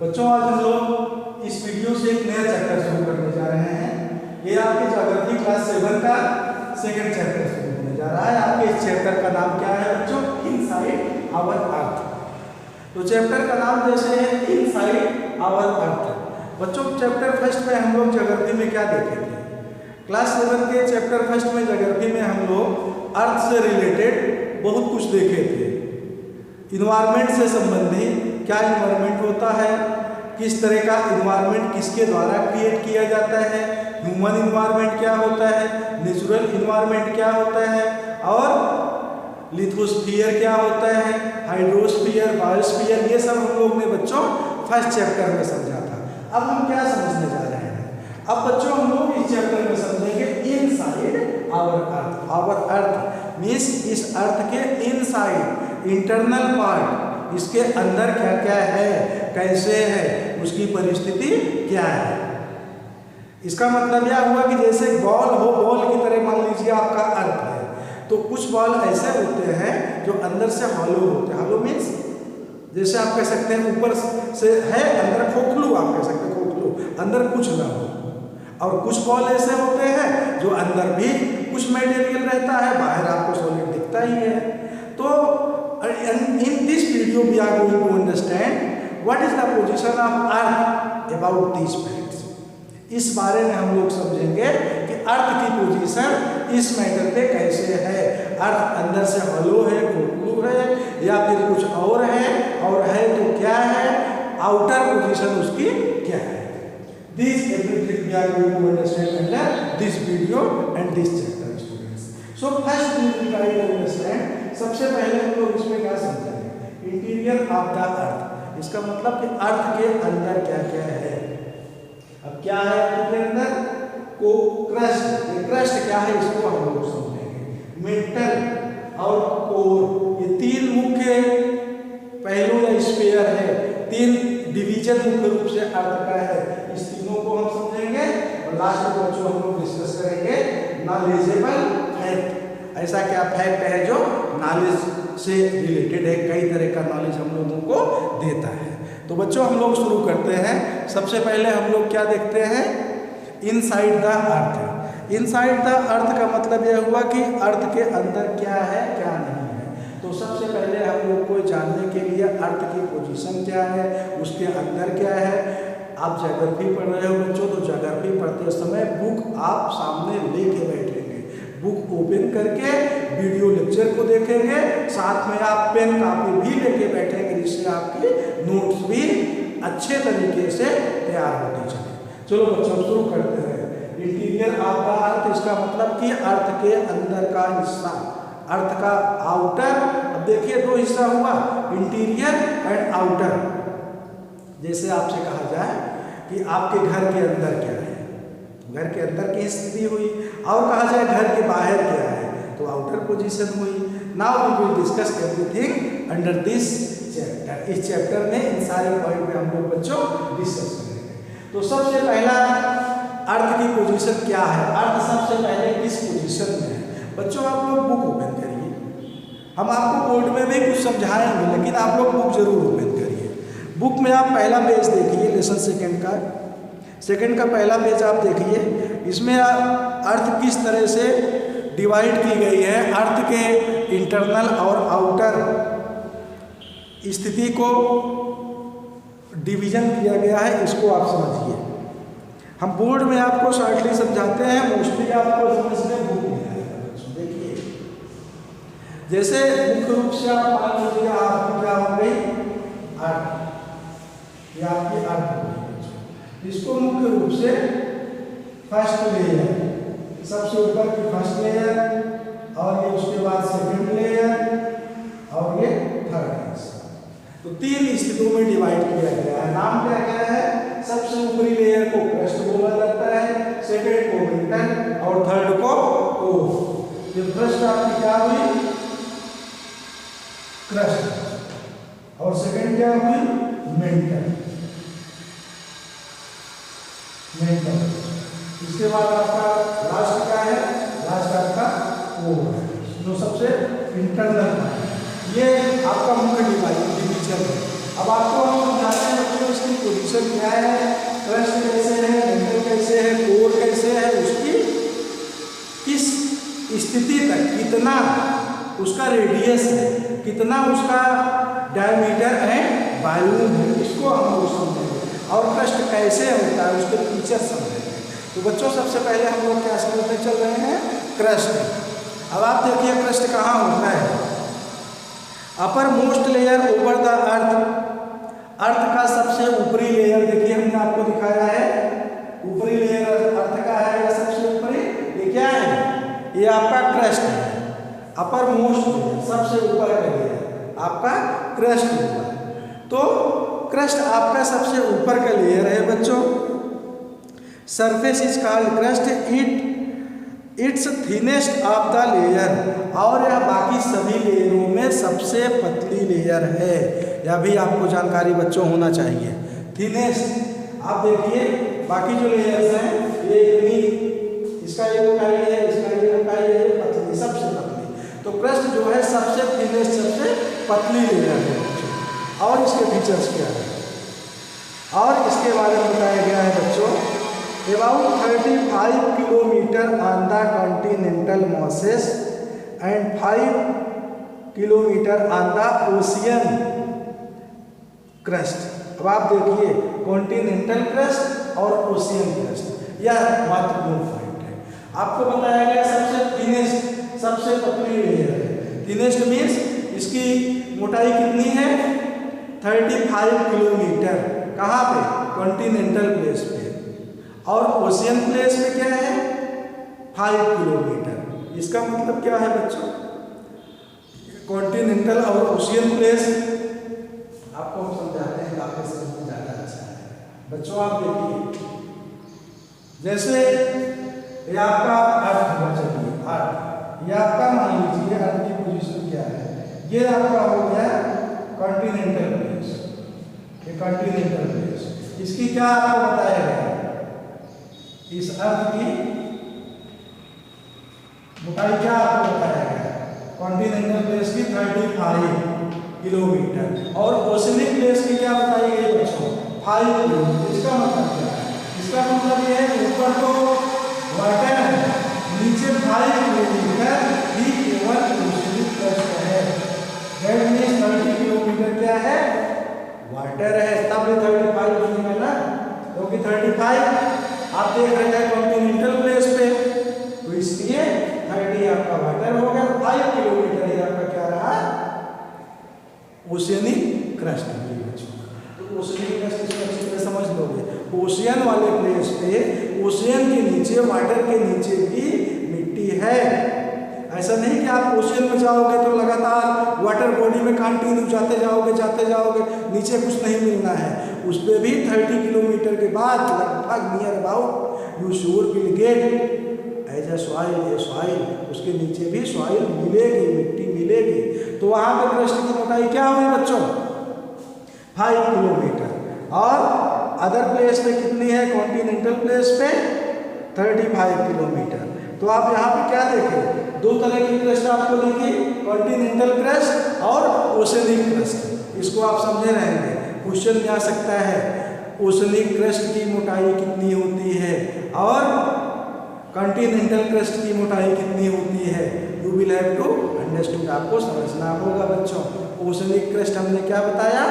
बच्चों आज हम लोग इस वीडियो से एक नया चैप्टर शुरू करने जा रहे हैं। ये आपके ज्योग्राफी क्लास 7 का सेकंड चैप्टर शुरू होने जा रहा है। आपके इस चैप्टर का नाम क्या है बच्चों? Inside our earth. तो चैप्टर का नाम जैसे है इनसाइड आवर अर्थ। बच्चों चैप्टर फर्स्ट में हम लोग ज्योग्राफी में क्या देखे थे? क्लास 7 के चैप्टर फर्स्ट में ज्योग्राफी में हम लोग अर्थ से रिलेटेड बहुत कुछ देखे थे। इन्वायरमेंट से संबंधित क्या इन्वायरमेंट होता है, किस तरह का इन्वायरमेंट किसके द्वारा क्रिएट किया जाता है, ह्यूमन इन्वायरमेंट क्या होता है, नेचुरल इन्वायरमेंट क्या होता है, और लिथोस्फीयर क्या होता है, हाइड्रोस्फीयर, बायोस्फीयर, ये सब हम लोग ने बच्चों फर्स्ट चैप्टर में समझा था। अब हम क्या समझने जा रहे हैं? अब बच्चों हम लोग इस चैप्टर में समझेंगे inside our earth. Our earth means इस अर्थ के इनसाइड, इंटरनल पार्ट, इसके अंदर क्या क्या है, कैसे है, उसकी परिस्थिति क्या है। इसका मतलब यह हुआ कि जैसे बॉल हो, बॉल की तरह मान लीजिए आपका अर्थ है, तो कुछ बॉल ऐसे होते हैं जो अंदर से हॉलो होते हैं। हॉलो मीन्स जैसे आप कह सकते हैं ऊपर से है, अंदर खोखलू, आप कह सकते हैं खोखलू, अंदर कुछ ना हो। और कुछ बॉल ऐसे होते हैं जो अंदर भी कुछ मटेरियल रहता है, बाहर आपको सॉलिड दिखता ही है। तो in this video we are going to understand what is the position of earth about these facts। इस बारे में हम लोग समझेंगे कि अर्थ की पोजीशन इस मैटर पे कैसे है। अर्थ अंदर से हॉलो है, खोखलू है, या फिर कुछ और है तो क्या है, आउटर पोजीशन उसकी क्या है। This everything we are going to understand under this video and this chapter students। So first we will try to understand, सबसे पहले हम लोग इसमें क्या समझेंगे? इंटीरियर ऑफ द अर्थ। इसका मतलब कि अर्थ के अंदर क्या क्या है। अब क्या है अर्थ के अंदर? को क्रस्ट। ये क्रस्ट क्या है इसको हम लोग समझेंगे। मेंटल और कोर, ये तीन मुख्य पहलू या स्फीयर है, तीन डिवीजन मुख्य रूप से अर्थ का है। इस तीनों को हम समझेंगे और लास्ट में बच्चों हम लोग डिस्कस करेंगे नॉलेजेबल फैक्ट। ऐसा क्या फैक्ट है जो नॉलेज से रिलेटेड है, कई तरह का नॉलेज हम लोगों को देता है। तो बच्चों हम लोग शुरू करते हैं। सबसे पहले हम लोग क्या देखते हैं? Inside the earth. Inside the earth का मतलब यह हुआ कि अर्थ के अंदर क्या है, क्या नहीं है। तो सबसे पहले हम लोग को जानने के लिए अर्थ की पोजीशन क्या है, उसके अंदर क्या है। आप ज्योग्राफी पढ़ रहे हो बच्चों, तो ज्योग्राफी पढ़ते समय बुक आप सामने लेके बैठेंगे, बुक ओपन करके वीडियो लेक्चर को देखेंगे, साथ में आप पेन कापी भी लेके बैठेंगे, जिससे आपकी नोट्स भी अच्छे तरीके से तैयार होती चले। चलो बच्चों शुरू करते हैं। इंटीरियर ऑफ द अर्थ, इसका मतलब कि अर्थ के अंदर का हिस्सा, अर्थ का आउटर। अब देखिए दो हिस्सा हुआ, इंटीरियर एंड आउटर। जैसे आपसे कहा जाए कि आपके घर के अंदर क्या है, घर के अंदर की स्थिति हुई, और कहा जाए घर के बाहर क्या है, तो आउटर पोजीशन हुई। Now we will discuss everything under this chapter. इस चैप्टर में इन सारे पॉइंट पे हम लोग बच्चों डिस्कस करेंगे। तो सबसे पहला अर्थ की पोजीशन क्या है, अर्थ सबसे पहले किस पोजीशन में है। बच्चों आप लोग बुक ओपन करिए, हम आपको बोर्ड में भी कुछ समझाएंगे, लेकिन आप लोग बुक जरूर ओपन करिए। बुक में आप पहला पेज देखिए, लेसन सेकंड का पहला पेज आप देखिए। इसमें अर्थ किस तरह से डिवाइड की गई है, अर्थ के इंटरनल और आउटर स्थिति को डिवीजन किया गया है, इसको आप समझिए। हम बोर्ड में आपको शॉर्टली समझाते हैं, मोस्टली आपको समझने बुक में आएगा। देखिए जैसे मुख्य रूप से आप मान लीजिए आपकी क्या हो गई, अर्थ, ये आपकी अर्थ हो गई। इसको मुख्य रूप से फर्स्ट लेयर, सबसे ऊपर की फर्स्ट लेयर, और ये उसके बाद सेकंड लेयर, और ये थर्ड लेयर। तो तीन स्थितियों में डिवाइड किया गया है। नाम क्या क्या है? सबसे ऊपरी लेयर को क्रस्ट बोला जाता है, सेकंड को मेंटल, और थर्ड को कोर। ये फर्स्ट आपकी क्या हुई? क्रस्ट, और सेकंड क्या हुई? मेंटल। इसके बाद आपका लास्ट क्या है? लास्ट आपका कोर है, जो सबसे इंटरनल है। ये आपका मुख्य डिवीजन है। अब आपको हम समझाते हैं बच्चों इसकी पिक्चर क्या है, क्रस्ट कैसे है, मेंटल कैसे है, कोर कैसे है, उसकी किस स्थिति तक कितना उसका रेडियस है, कितना उसका डायमीटर एंड वॉल्यूम है, इसको हम लोग समझेंगे। और क्रस्ट कैसे होता है उसके फीचर समझेंगे। तो बच्चों सबसे पहले हम लोग क्या समझते चल रहे हैं, क्रस्ट। अब आप देखिए क्रस्ट कहाँ होता है, upper most layer over the earth, earth का सबसे ऊपरी लेयर, देखिए हमने आपको दिखाया है ऊपरी लेयर अर्थ का है या सबसे ऊपरी, ये क्या है, ये आपका क्रस्ट है। अपर मोस्ट सबसे ऊपर का लेयर आपका क्रस्ट होगा। तो क्रस्ट आपका सबसे ऊपर का लेयर है बच्चों। Surface is called crust, it's thinnest of the layer, और यह बाकी सभी लेयरों में सबसे पतली लेयर है। यह भी आपको जानकारी बच्चों होना चाहिए। थिनेस्ट, आप देखिए बाकी जो लेयर्स हैं ये इतनी, इसका ये ऊंचाई है, इसका ये ऊंचाई है, पतली, सबसे पतली। तो क्रस्ट जो है सबसे थिनेस्ट, सबसे पतली लेयर है। और इसके फीचर्स क्या है, और इसके बारे में बताया गया है बच्चों, about 35 kilometer on the continental masses and 5 kilometer on the ocean crust। अब आप देखिए कॉन्टिनेंटल क्रस्ट और ओशियन क्रस्ट, यह महत्वपूर्ण पॉइंट है। आपको बताया गया सबसे थिनेस्ट, सबसे पतली लेयर है। थिनेस्ट मीन्स इसकी मोटाई कितनी है, 35 किलोमीटर, कहाँ पे, कॉन्टिनेंटल प्लेस पे, और ओशियन प्लेस में क्या है 5 किलोमीटर। इसका मतलब क्या है बच्चों, कॉन्टिनेंटल और ओशियन प्लेस आपको हम समझाते हैं, आपके समझ में ज़्यादा अच्छा है बच्चों। आप देखिए जैसे ये आपका अर्थ होगा, चलिए अर्थ, ये आपका मान लीजिए अर्थ की पोजीशन क्या है, ये आपका हो गया कॉन्टिनेंटल प्लेस, ये कॉन्टिनेंटल प्लेस। इसकी क्या आपको बताया गया, इस अर्थ की मोटाई क्या आपको बताया गया, कॉन्टिनेंटल प्लेस की 35 किलोमीटर, और ओशनिक प्लेस की क्या बताई गई बच्चों, 5 किलोमीटर। इसका मतलब क्या है, इसका मतलब ये है ऊपर तो वाटर है, नीचे 5 किलोमीटर ही केवल ओशनिक क्रस्ट है। दैट मीन्स 30 किलोमीटर क्या है, वाटर है, तब ये 35 ओशनिक है ना, क्योंकि 35 आप देख रहे हैं कॉन्टिनेंटल प्लेस पे, तो इसलिए 30 आपका वाटर हो गया, 5 किलोमीटर ही आपका क्या रहा, ओशियनिक क्रस्ट। तो ओशियनिक क्रस्ट इसको अच्छी तरह समझ लोगे, ओशियन वाले प्लेस पे, ओशियन के नीचे, वाटर के नीचे भी मिट्टी है। ऐसा नहीं कि आप ओशियन में जाओगे तो लगातार वाटर बॉडी में कंटिन्यू जाते जाओगे, नीचे कुछ नहीं मिलना है। उस पर भी 30 किलोमीटर के बाद लगभग near about you sure will get as a soil, उसके नीचे भी सॉइल मिलेगी, मिट्टी मिलेगी। तो वहाँ पे क्रस्ट की मोटाई क्या हुई बच्चों, 5 किलोमीटर, और अदर प्लेस पे कितनी है, कॉन्टिनेंटल प्लेस पे 35 किलोमीटर। तो आप यहाँ पे क्या देखें, दो तरह की क्रस्ट आपको दिखी, कॉन्टिनेंटल क्रस्ट और ओशनिक क्रस्ट। इसको आप समझे रहेंगे, क्वेश्चन में आ सकता है ओशनिक क्रस्ट की मोटाई कितनी होती है और कॉन्टिनेंटल क्रस्ट की मोटाई कितनी होती है। You will have to understood, आपको समझना होगा बच्चों। ओशनिक क्रस्ट हमने क्या बताया,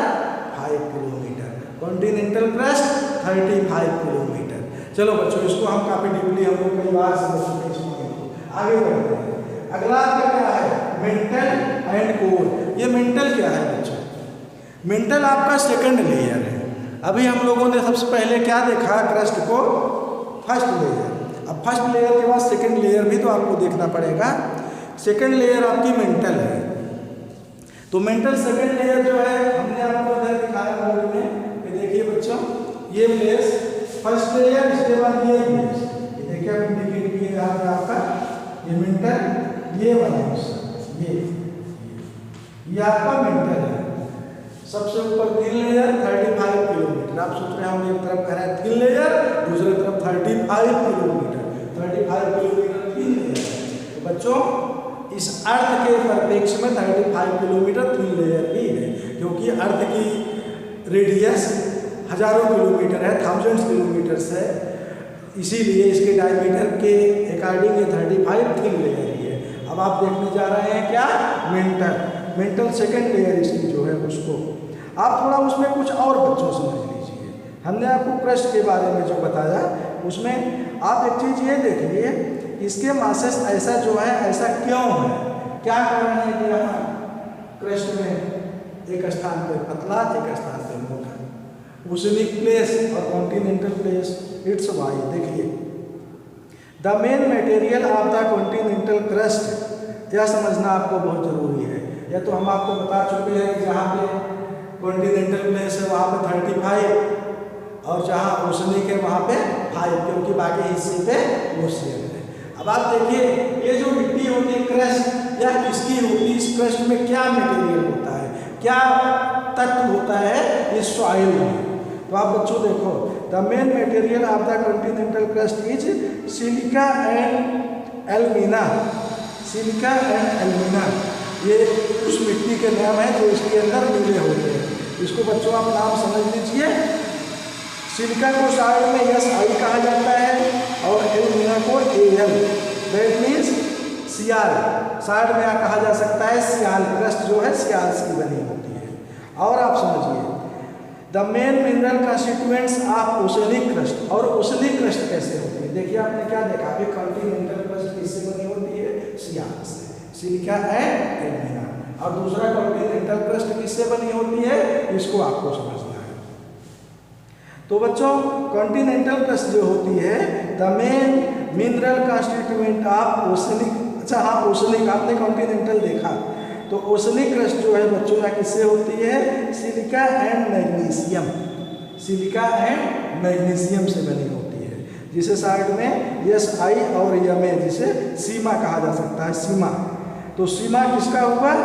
5 किलोमीटर, कॉन्टिनेंटल क्रस्ट 35 किलोमीटर। चलो बच्चों इसको हम काफी डीपली हम लोग कई बार समझ चुके हैं, आगे बढ़ते हैं। अगला आपका क्या है, मेंटल एंड कोर। ये मेंटल क्या है बच्चों, मेंटल आपका सेकंड लेयर है। अभी हम लोगों ने सबसे पहले क्या देखा, क्रस्ट को फर्स्ट लेयर। अब फर्स्ट लेयर के बाद सेकंड लेयर भी तो आपको देखना पड़ेगा। सेकंड लेयर आपकी मेंटल है। तो मेंटल सेकंड लेयर जो है हमने आपको इधर दिखाया बोर्ड में, ये देखिए बच्चों, ये प्लेस फर्स्ट लेयर, इसके बाद ये प्लेस, ये देखिए आप इंडिकेट किए यहाँ पे आपका ये मेंटल, ये वाला हिस्सा, ये आपका मेंटल है। सबसे ऊपर थिन लेयर 35 किलोमीटर। आप सोच रहे हैं एक तरफ कह रहा है थिन लेयर, दूसरी तरफ 35 किलोमीटर, 35 किलोमीटर थिन लेयर। तो बच्चों इस अर्थ के परिप्रेक्ष्य में 35 किलोमीटर थिन लेयर ही है, क्योंकि अर्थ की रेडियस हजारों किलोमीटर है, थाउजेंड्स किलोमीटर्स है, इसीलिए इसके डायमीटर के अकॉर्डिंग ये 35 थिन लेयर ही है। अब आप देखने जा रहे हैं क्या, मेंटल सेकेंड लेयर इसकी जो है उसको आप थोड़ा उसमें कुछ और बच्चों समझ लीजिए। हमने आपको क्रस्ट के बारे में जो बताया उसमें आप एक चीज़ ये देखिए, इसके मासेस ऐसा जो है ऐसा क्यों है, क्या कारण है कि यहाँ क्रस्ट में एक स्थान पे पतला एक स्थान पे मोटा, ओशनिक प्लेस और कॉन्टिनेंटल प्लेस, इट्स वाई। देखिए the main material of the continental crust, यह समझना आपको बहुत जरूरी है। यह तो हम आपको बता चुके हैं कि जहाँ पे कॉन्टिनेंटल प्लेस है वहाँ पे 35 और जहाँ ओशनिक है वहाँ पे 5, क्योंकि बाकी हिस्से पे ओशियन है। अब आप देखिए ये जो मिट्टी होती है क्रस्ट, यह किसकी होती है, इस क्रस्ट में क्या मटेरियल होता है, क्या तत्व होता है इस सॉइल में। तो आप बच्चों देखो, the main material of the continental crust is silica and alumina. Silica and alumina ये उस मिट्टी के नाम है जो इसके अंदर मिले होते हैं। इसको बच्चों आप नाम समझ लीजिए। सिलिका को साइड में SI कहा जाता है और एल्यूमिना को AL, that means sial. Side में कहा जा सकता है सियाल, क्रस्ट जो है सियाल की बनी होती है। और आप समझिए the main mineral constituents of oceanic crust, और ओशनिक क्रस्ट कैसे होती है। देखिए आपने क्या देखा कि कॉन्टिनेंटल क्रस्ट किससे बनी होती है, सियाल से, सिलिका एंड एल्यूमिना। और दूसरा कॉन्टिनेंटल क्रस्ट किससे बनी होती है, इसको आपको समझना है। तो बच्चों कॉन्टिनेंटल क्रस्ट जो होती है the main mineral constituent of oceanic, अच्छा हाँ ओशनिक, आपने कॉन्टिनेंटल देखा तो ओशनिक क्रस्ट जो है बच्चों यहाँ किससे होती है, silica and magnesium, silica and magnesium से बनी होती है, जिसे साइड में SI और MA जिसे सीमा कहा जा सकता है, सीमा। तो सीमा किसका हुआ,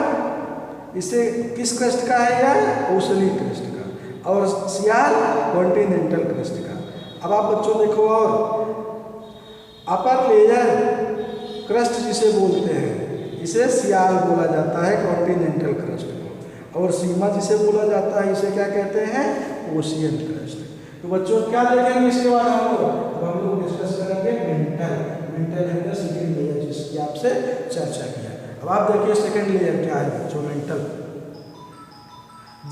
इसे किस क्रस्ट का है यह, ओशनिक क्रस्ट का, और सियाल कॉन्टिनेंटल क्रस्ट का। अब आप बच्चों देखो, और अपर लेयर क्रस्ट जिसे बोलते हैं इसे सियाल बोला जाता है कॉन्टिनेंटल क्रस्ट को, और सीमा जिसे बोला जाता है इसे क्या कहते हैं, ओशियन क्रस्ट। तो बच्चों क्या देखेंगे इसके बाद हम लोग डिस्कस करेंगे मेंटल है सेकेंड लेयर जिसकी आपसे चर्चा किया। अब आप देखिए सेकेंड लेयर क्या है बच्चों, mental.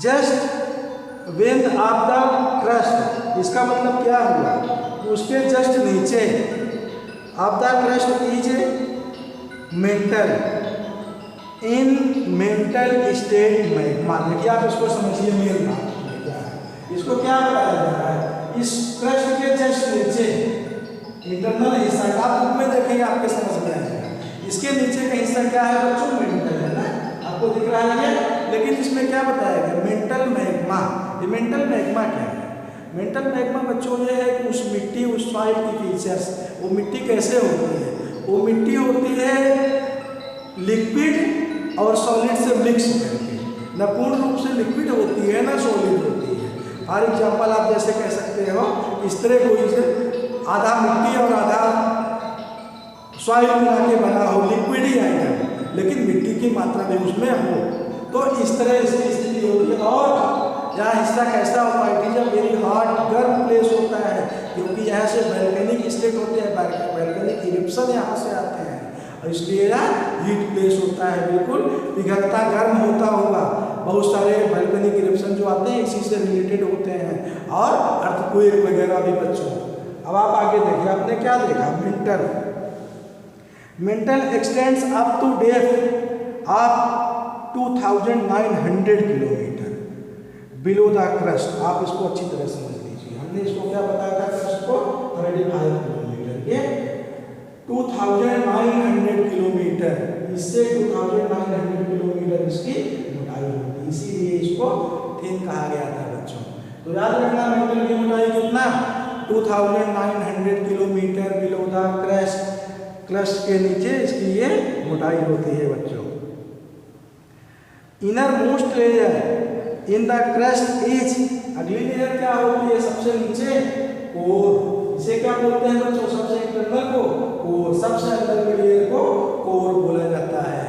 Just when of the crust, इसका मतलब क्या हुआ, उसके जस्ट नीचे of the crust is mental in mental state magma. देखिए आप इसको समझिए, मेन बात क्या है, इसको क्या बताया जा रहा है, इस क्रस्ट के जस्ट नीचे इंटरनल हिस्सा, आप बुक में देखेंगे आपके समझ में आएगा, इसके नीचे का हिस्सा क्या है बच्चों, मेंटल है ना, आपको दिख रहा है ये, लेकिन इसमें क्या बताया गया, मेंटल मैग्मा। ये मेंटल मैग्मा क्या है, मेंटल मैग्मा बच्चों ये है कि उस मिट्टी, उस सॉइल की फीचर्स, वो मिट्टी कैसे होती है, वो मिट्टी होती है लिक्विड और सॉलिड से मिक्स करके, न पूर्ण रूप से लिक्विड होती है ना सॉलिड होती है। फॉर एग्जाम्पल आप जैसे कह सकते हो इस तरह कोई से आधा मिट्टी और आधा सॉइल मिला के बना हो, लिक्विड ही आइटम, लेकिन मिट्टी की मात्रा भी उसमें हो, तो इस तरह इसकी स्थिति होगी। और यहाँ हिस्सा कैसा होता है, it is a very hot गर्म प्लेस होता है, क्योंकि यहाँ से वैल्केनिक स्टेट होते हैं, वैल्केनिक इरप्शन यहाँ से आते हैं, और इसलिए यह हीट प्लेस होता है, बिल्कुल पिघलता गर्म होता हुआ। बहुत सारे वैल्केनिक इरप्शन जो आते हैं इसी से रिलेटेड होते हैं, और अर्थक्वेक वगैरह भी बच्चों। अब आप आगे देखिए, आपने क्या देखा, mantle extends up to depth of 2900 kilometre below the crust. आप इसको अच्छी तरह समझ लीजिए, हमने इसको क्या बताया था, क्रस्ट को 35 किलोमीटर, ये 2900 किलोमीटर, इससे 2900 किलोमीटर इसकी मोटाई होती, इसीलिए इसको थिन कहा गया था बच्चों। तो याद रखना मेंटल की मोटाई कितना, 2900 किलोमीटर बिलो द क्रस्ट के नीचे इसकी ये मोटाई होती है बच्चों। Inner most layer in the crust is, अगली लेयर क्या होती है सबसे नीचे, कोर। इसे क्या बोलते हैं बच्चों, सबसे इंटरनल को कोर, सबसे अंदर के लेयर को कोर बोला जाता है।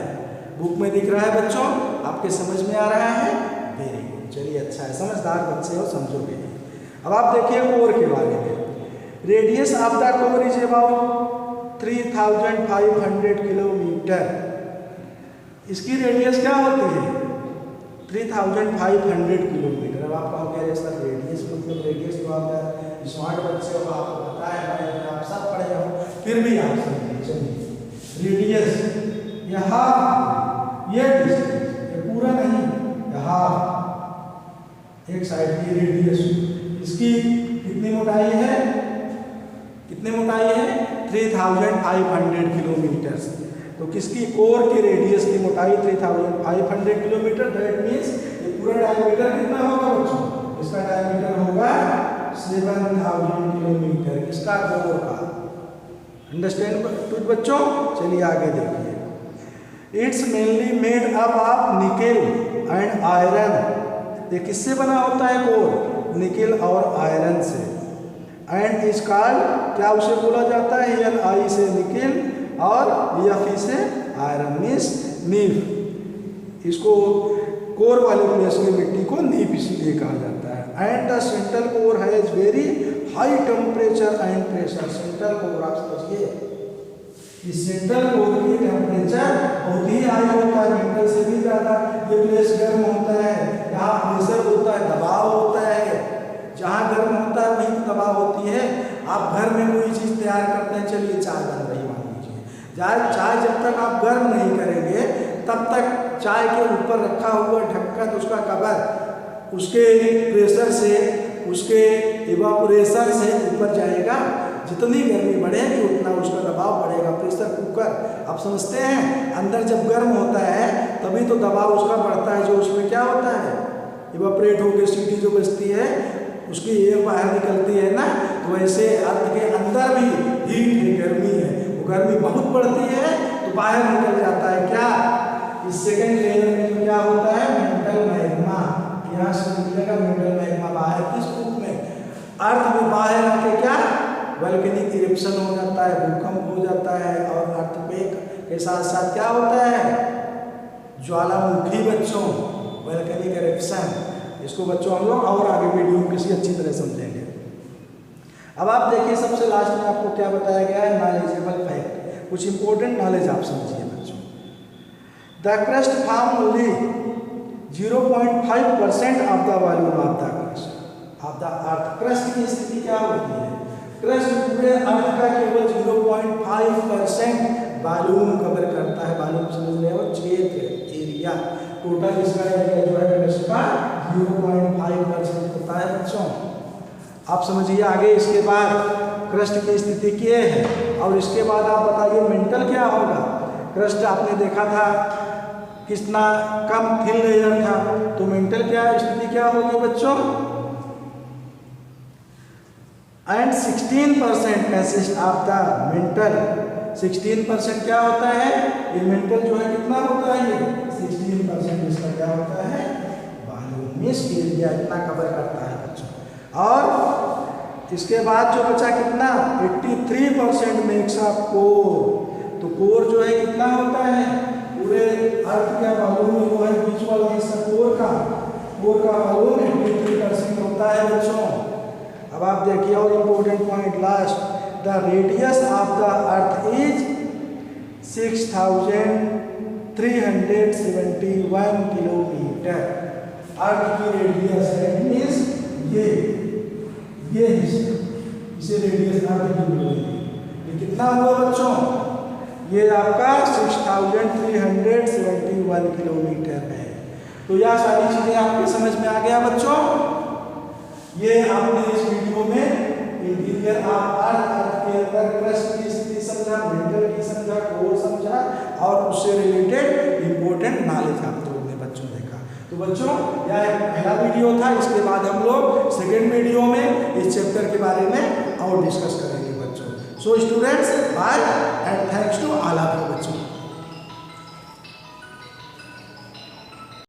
बुक में दिख रहा है बच्चों, आपके समझ में आ रहा है, वेरी गुड, चलिए अच्छा है, समझदार बच्चे हो, समझोगे। अब आप देखिए कोर के बारे में। Radius of the core is about 3500 kilometre. इसकी रेडियस क्या होती है? 3500 किलोमीटर। अब आप कहोगे सर रेडियस मतलब रेडियस तो आप स्मार्ट बच्चे हो, आपको पता है, आप सब पढ़े हो, फिर भी आप समझिए। चलिए रेडियस यहाँ ये डिस्टेंस, ये पूरा नहीं, यहाँ एक साइड की रेडियस, इसकी कितनी मोटाई है? कितनी मोटाई है? 3500 किलोमीटर। तो किसकी? कोर की रेडियस की मोटाई 3500 किलोमीटर। दैट मीन्स ये पूरा डायमीटर कितना होगा बच्चों? इसका डायमीटर होगा 7000 किलोमीटर। किसका? कोर का। अंडरस्टैंड टू बच्चों? चलिए आगे देखिए। It's mainly made up of nickel and iron. ये किससे बना होता है कोर? निकेल और आयरन से। एंड इस कॉल्ड, क्या उसे बोला जाता है? Ni से निकेल और Fe से आयरन, मीन्स नीफ। इसको कोर वाले प्लेस की मिट्टी को नीफ इसलिए कहा जाता है। And the central core has very high temperature and pressure. Central core आप समझिए, इस सेंट्रल कोर की टेम्परेचर बहुत ही हाई होता है, मेंटल से भी ज़्यादा। ये प्लेस गर्म होता है, यहाँ प्रेशर होता है, दबाव होता है। जहाँ गर्म होता है वहीं दबाव होती है। आप घर में कोई चीज़ तैयार करते हैं, चलिए चाय बन रही मान लीजिए, चाय जब तक आप गर्म नहीं करेंगे तब तक चाय के ऊपर रखा हुआ ढक्कन, उसका कवर उसके प्रेशर से, उसके इवापोरेशन से ऊपर जाएगा। जितनी गर्मी बढ़ेगी उतना उसका दबाव बढ़ेगा। प्रेशर कुकर आप समझते हैं, अंदर जब गर्म होता है तभी तो दबाव उसका बढ़ता है, जो उसमें क्या होता है? इवापोरेट होकर सीटी जो बचती है उसकी एयर बाहर निकलती है ना। तो वैसे अर्थ के अंदर भी हीट है, गर्मी है, वो गर्मी बहुत बढ़ती है तो बाहर निकल जाता है। क्या? इस सेकेंड लेयर में जो क्या होता है? Mental magma. यहाँ से निकलेगा मेंटल मैग्मा बाहर। किस रूप में? अर्थ में बाहर आके क्या? वोल्केनिक इरप्शन हो जाता है, भूकंप हो जाता है। और अर्थक्वेक के साथ साथ क्या होता है? ज्वालामुखी बच्चों, वोल्केनिक इरप्शन। इसको बच्चों हम लोग और आगे वीडियो में किसी अच्छी तरह समझेंगे। अब आप देखिए सबसे लास्ट में आपको क्या बताया गया है? नॉलेजेबल फैक्ट, कुछ इंपॉर्टेंट नॉलेज आप समझिए बच्चों। The crust form only 0.5% of the volume of the crust of the earth. Crust की स्थिति क्या होती है? क्रस्ट पूरे अर्थ का केवल 0.5% वॉल्यूम कवर करता है। वॉल्यूम समझ रहे हो? क्षेत्र, एरिया। टोटल इसका एरिया जो है क्रस्ट का 0.5% होता है बच्चों। आप समझिए आगे। इसके बाद क्रस्ट की स्थिति क्या है और इसके बाद आप बताइए मेंटल क्या होगा। क्रस्ट आपने देखा था कितना कम थिन लेयर था, तो मेंटल क्या स्थिति क्या होगी बच्चों? And 16% consist of the mental. 16% क्या होता है? ये मेंटल जो है कितना होता है? ये 16% इसका क्या होता है? वॉल्यूम, मीन्स एरिया इतना कवर करता है बच्चों। और इसके बाद जो बचा कितना? 83% मेक्स ऑफ कोर। तो कोर जो है कितना होता है? पूरे अर्थ का वॉल्यूम में जो है बीच वाला हिस्सा कोर का वॉल्यूम 83% होता है बच्चों। अब आप देखिए और important point last, the radius of the earth is 6371 kilometre. Earth की रेडियस है, मीन्स ये हिस्सा, इसे रेडियस अर्थ की बोलेंगे। ये कितना हुआ बच्चों? ये आपका 6371 किलोमीटर है। तो यह सारी चीजें आपके समझ में आ गया बच्चों। ये आपने इस वीडियो में इंटीरियर ऑफ अर्थ के अंदर क्रस्ट की स्थिति समझा, मेंटल की समझा, कोर समझा और उससे रिलेटेड इंपॉर्टेंट नॉलेज आप लोगों ने बच्चों देखा। तो बच्चों यह एक पहला वीडियो था। इसके बाद हम लोग सेकेंड वीडियो में इस चैप्टर के बारे में और डिस्कस करेंगे बच्चों। So students, bye and thanks to all of you बच्चों।